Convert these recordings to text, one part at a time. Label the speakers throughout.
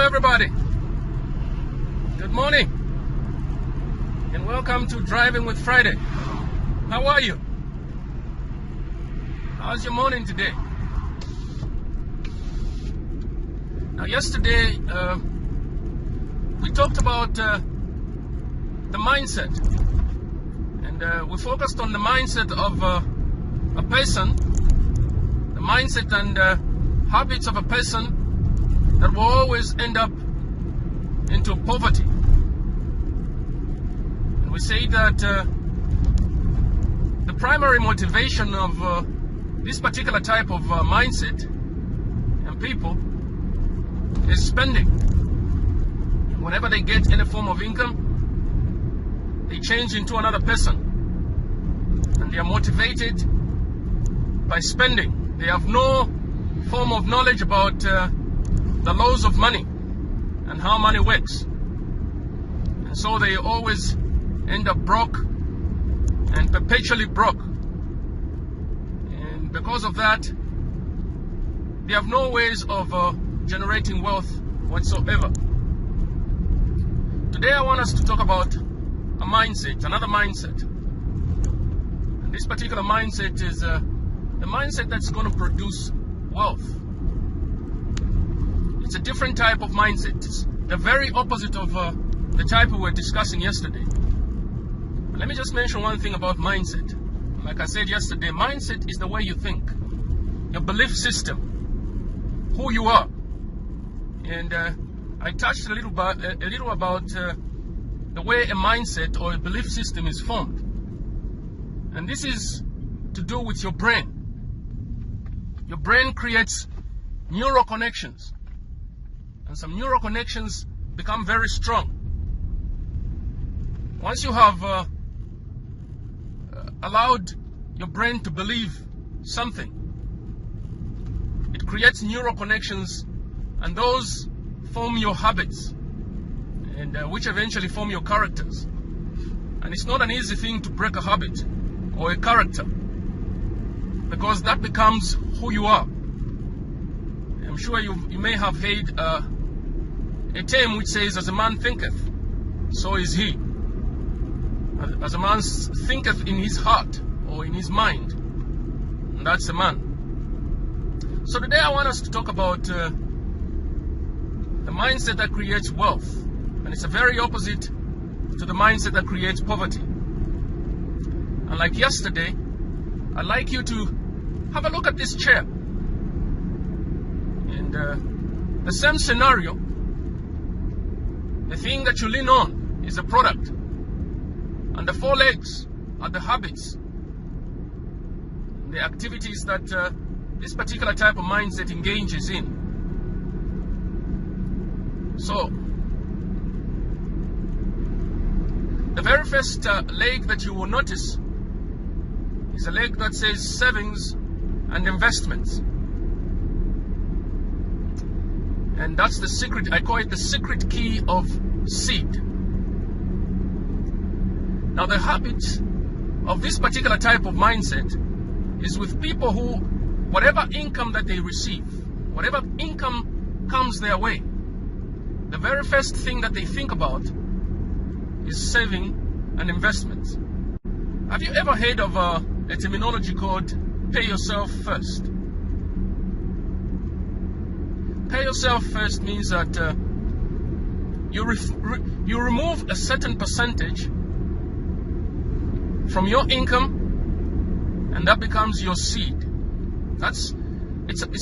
Speaker 1: everybody. Good morning and welcome to Driving with Friday. How are you? How's your morning today? Now yesterday we talked about the mindset, and we focused on the mindset of a person, the mindset and habits of a person that will always end up into poverty. And we say that the primary motivation of this particular type of mindset and people is spending. Whenever they get any form of income, they change into another person, and they are motivated by spending. They have no form of knowledge about the laws of money and how money works, and so they always end up broke and perpetually broke. And because of that, they have no ways of generating wealth whatsoever. Today I want us to talk about a mindset, another mindset. And this particular mindset is the mindset that's going to produce wealth. It's a different type of mindset. It's the very opposite of the type we were discussing yesterday. But let me just mention one thing about mindset. Like I said yesterday, mindset is the way you think, your belief system, who you are. And I touched a little about the way a mindset or a belief system is formed. And this is to do with your brain. Your brain creates neural connections. And some neural connections become very strong. Once you have allowed your brain to believe something, it creates neural connections, and those form your habits, and which eventually form your characters. And it's not an easy thing to break a habit or a character, because that becomes who you are. I'm sure you may have heard a term which says, as a man thinketh, so is he. As a man thinketh in his heart or in his mind, and that's a man. So today I want us to talk about the mindset that creates wealth, and it's a very opposite to the mindset that creates poverty. And like yesterday, I'd like you to have a look at this chair. And the same scenario, the thing that you lean on is a product, and the four legs are the habits, the activities that this particular type of mindset engages in. So, the very first leg that you will notice is a leg that says savings and investments. And that's the secret, I call it the secret key of seed. Now the habit of this particular type of mindset is with people who, whatever income that they receive, whatever income comes their way, the very first thing that they think about is saving and investments. Have you ever heard of a terminology called pay yourself first? Pay yourself first means that you remove a certain percentage from your income, and that becomes your seed. It's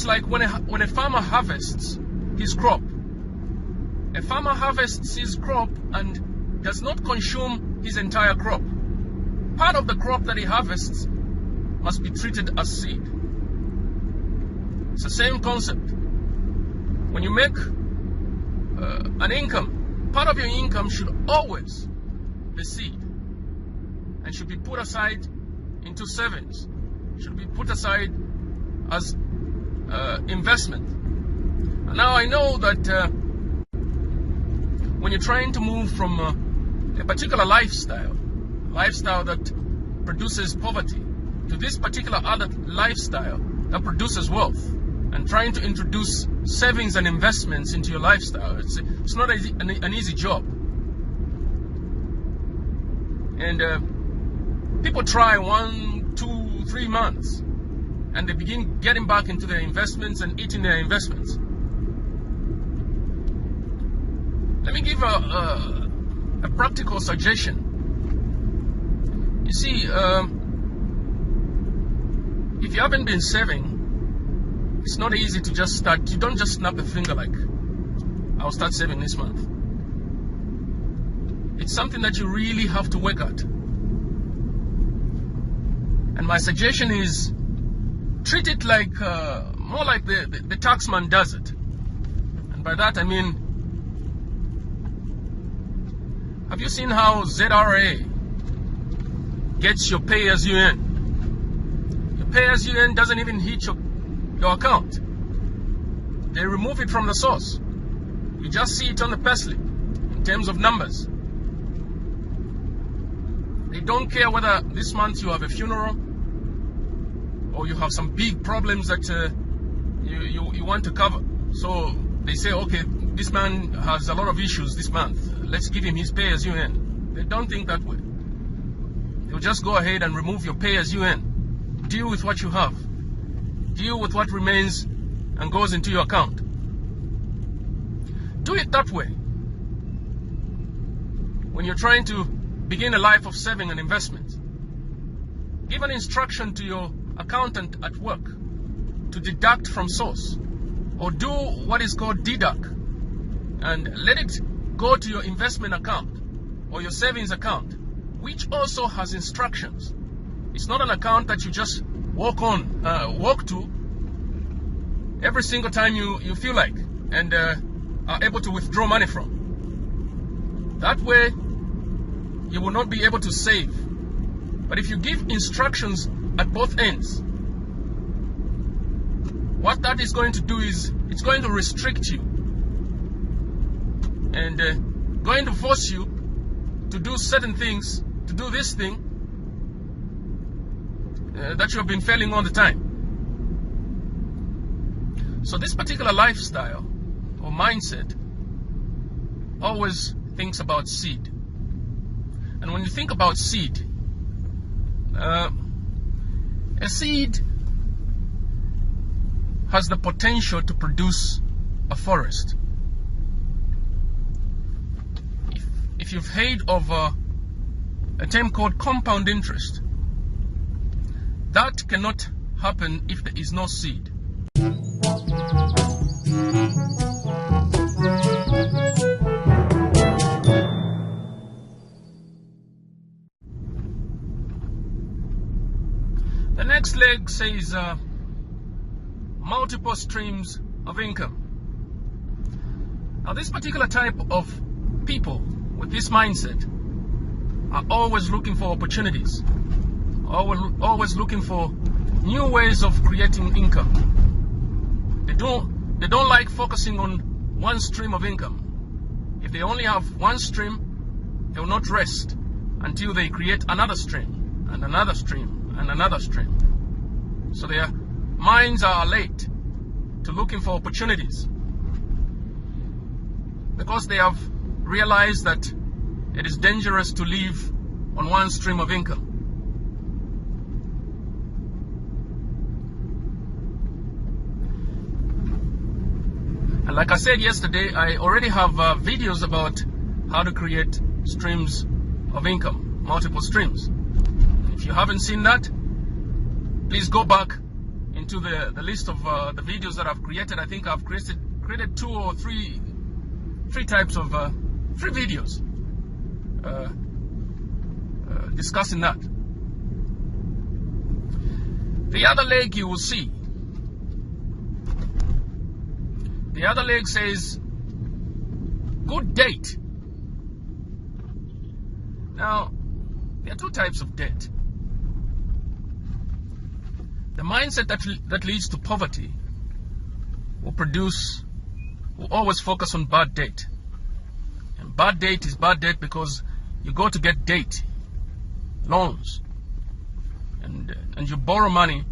Speaker 1: like when a farmer harvests his crop. A farmer harvests his crop and does not consume his entire crop. Part of the crop that he harvests must be treated as seed. It's the same concept. When you make an income, part of your income should always be seed, and should be put aside into savings, should be put aside as investment. And now I know that when you're trying to move from a particular lifestyle that produces poverty, to this particular other lifestyle that produces wealth, and trying to introduce savings and investments into your lifestyle. It's not an easy job. And people try 1, 2, 3 months, and they begin getting back into their investments and eating their investments. Let me give a practical suggestion. You see, if you haven't been saving, it's not easy to just start. You don't just snap a finger like, I'll start saving this month. It's something that you really have to work at. And my suggestion is, treat it like, more like the taxman does it. And by that I mean, have you seen how ZRA gets your pay as you earn? Your pay as you earn doesn't even hit your account. They remove it from the source. You just see it on the payslip in terms of numbers. They don't care whether this month you have a funeral or you have some big problems that you want to cover. So they say, okay, this man has a lot of issues this month. Let's give him his pay as you earn. They don't think that way. They'll just go ahead and remove your pay as you earn. Deal with what you have. Deal with what remains and goes into your account. Do it that way. When you're trying to begin a life of saving and investment, give an instruction to your accountant at work to deduct from source, or do what is called deduct, and let it go to your investment account or your savings account, which also has instructions. It's not an account that you just walk to every single time you feel like, and are able to withdraw money from. That way you will not be able to save. But if you give instructions at both ends, what that is going to do is it's going to restrict you and going to force you to do certain things, to do this thing that you have been failing all the time. So this particular lifestyle or mindset always thinks about seed. And when you think about seed, a seed has the potential to produce a forest. If you've heard of a term called compound interest, that cannot happen if there is no seed. The next leg says multiple streams of income. Now this particular type of people with this mindset are always looking for opportunities, always looking for new ways of creating income. They don't like focusing on one stream of income. If they only have one stream, they will not rest until they create another stream and another stream and another stream. So their minds are alert to looking for opportunities because they have realized that it is dangerous to live on one stream of income. And like I said yesterday, I already have videos about how to create streams of income, multiple streams. If you haven't seen that, please go back into the list of the videos that I've created. I think I've created 2 or 3 types of 3 videos discussing that. The other leg you will see. The other leg says good date. Now, there are 2 types of debt. The mindset that leads to poverty will always focus on bad debt. And bad debt is bad debt because you go to get debt, loans, and you borrow money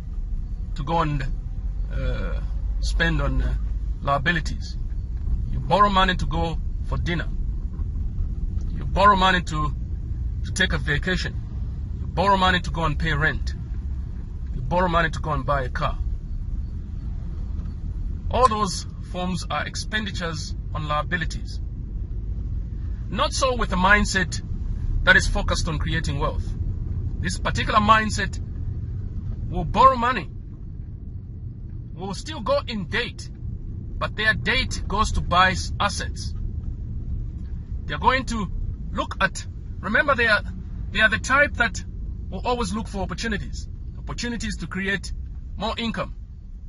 Speaker 1: to go and spend on liabilities. You borrow money to go for dinner. You borrow money to take a vacation. You borrow money to go and pay rent. You borrow money to go and buy a car. All those forms are expenditures on liabilities. Not so with a mindset that is focused on creating wealth. This particular mindset will borrow money, will still go in debt, but their debt goes to buy assets. They're going to look at, remember they are the type that will always look for opportunities to create more income,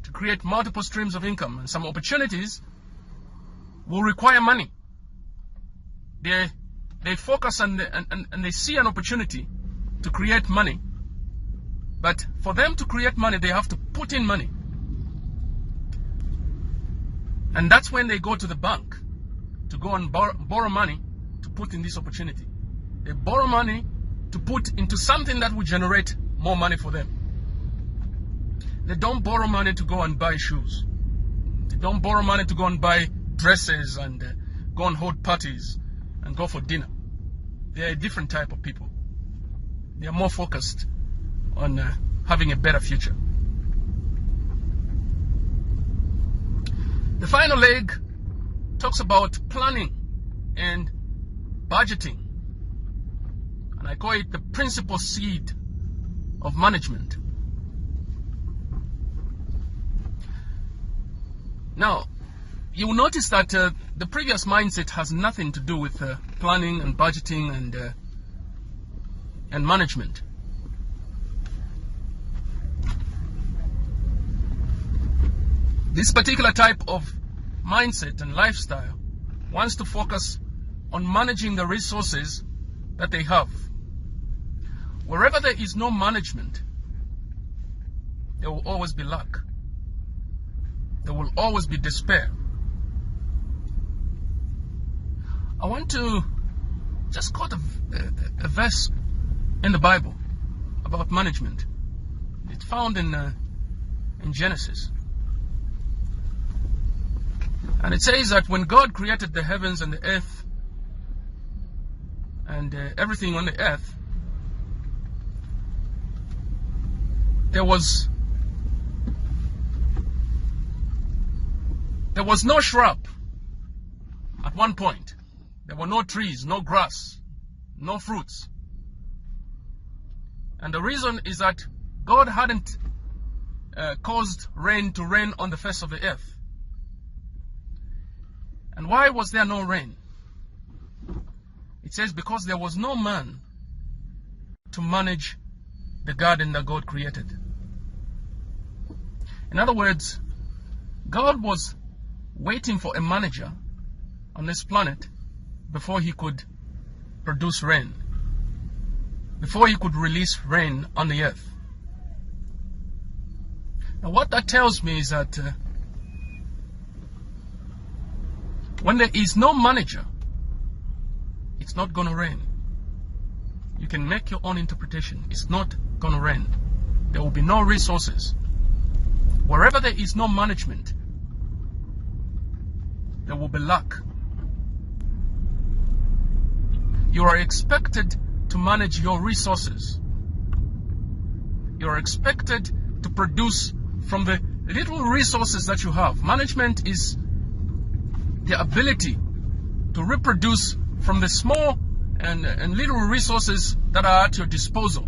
Speaker 1: to create multiple streams of income, and some opportunities will require money. They focus and they see an opportunity to create money, but for them to create money, they have to put in money. And that's when they go to the bank to go and borrow money to put in this opportunity. They borrow money to put into something that will generate more money for them. They don't borrow money to go and buy shoes. They don't borrow money to go and buy dresses and go and hold parties and go for dinner. They're a different type of people. They are more focused on having a better future. The final leg talks about planning and budgeting. And I call it the principal seed of management. Now, you will notice that the previous mindset has nothing to do with planning and budgeting and management. This particular type of mindset and lifestyle wants to focus on managing the resources that they have. Wherever there is no management, there will always be lack. There will always be despair. I want to just quote a verse in the Bible about management. It's found in Genesis. And it says that when God created the heavens and the earth and everything on the earth, there was no shrub at one point. There were no trees, no grass, no fruits. And the reason is that God hadn't caused rain to rain on the face of the earth. And why was there no rain? It says because there was no man to manage the garden that God created. In other words, God was waiting for a manager on this planet before he could produce rain, before he could release rain on the earth. Now what that tells me is that when there is no manager, it's not going to rain. You can make your own interpretation. It's not going to rain. There will be no resources. Wherever there is no management, there will be lack. You are expected to manage your resources. You are expected to produce from the little resources that you have. Management is the ability to reproduce from the small and little resources that are at your disposal,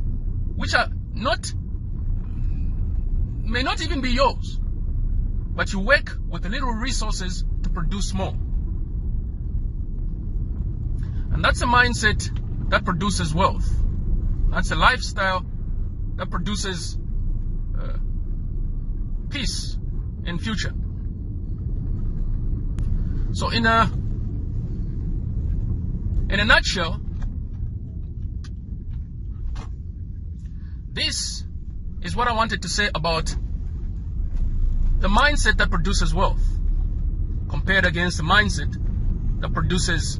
Speaker 1: which are may not even be yours, but you work with the little resources to produce more. And that's a mindset that produces wealth. That's a lifestyle that produces peace in future. So in a nutshell, this is what I wanted to say about the mindset that produces wealth compared against the mindset that produces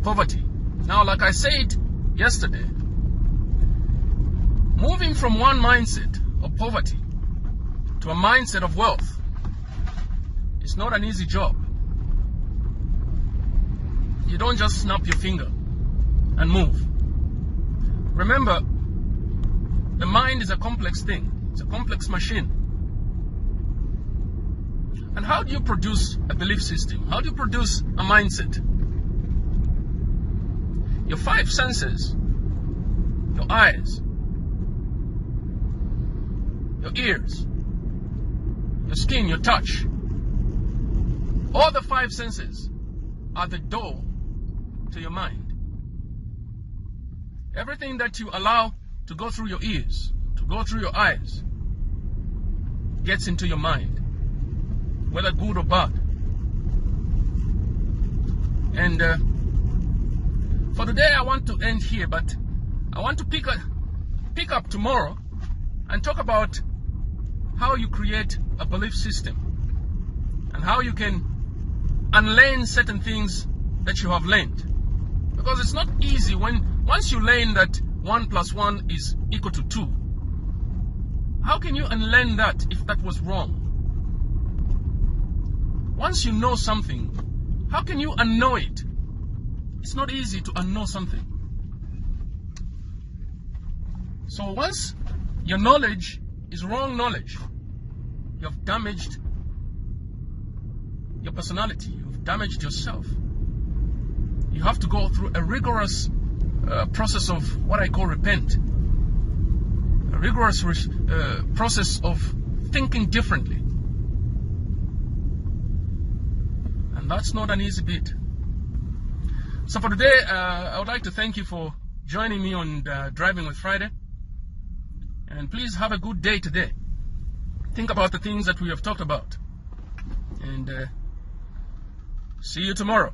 Speaker 1: poverty. Now, like I said yesterday, moving from one mindset of poverty to a mindset of wealth. It's not an easy job. You don't just snap your finger and move. Remember, the mind is a complex thing. It's a complex machine. And how do you produce a belief system? How do you produce a mindset? Your 5 senses, your eyes, your ears, your skin, your touch, all the 5 senses are the door to your mind. Everything that you allow to go through your ears, to go through your eyes, gets into your mind, whether good or bad. And for today I want to end here, but I want to pick up tomorrow and talk about how you create a belief system and how you can unlearn certain things that you have learned. Because it's not easy once you learn that 1 + 1 is equal to 2. How can you unlearn that if that was wrong? Once you know something, how can you unknow it? It's not easy to unknow something. So once your knowledge is wrong knowledge, you have damaged your personality, you've damaged yourself. You have to go through a rigorous process of what I call repent. A rigorous process of thinking differently. And that's not an easy bit. So for today, I would like to thank you for joining me on Driving with Friday. And please have a good day today. Think about the things that we have talked about. And see you tomorrow.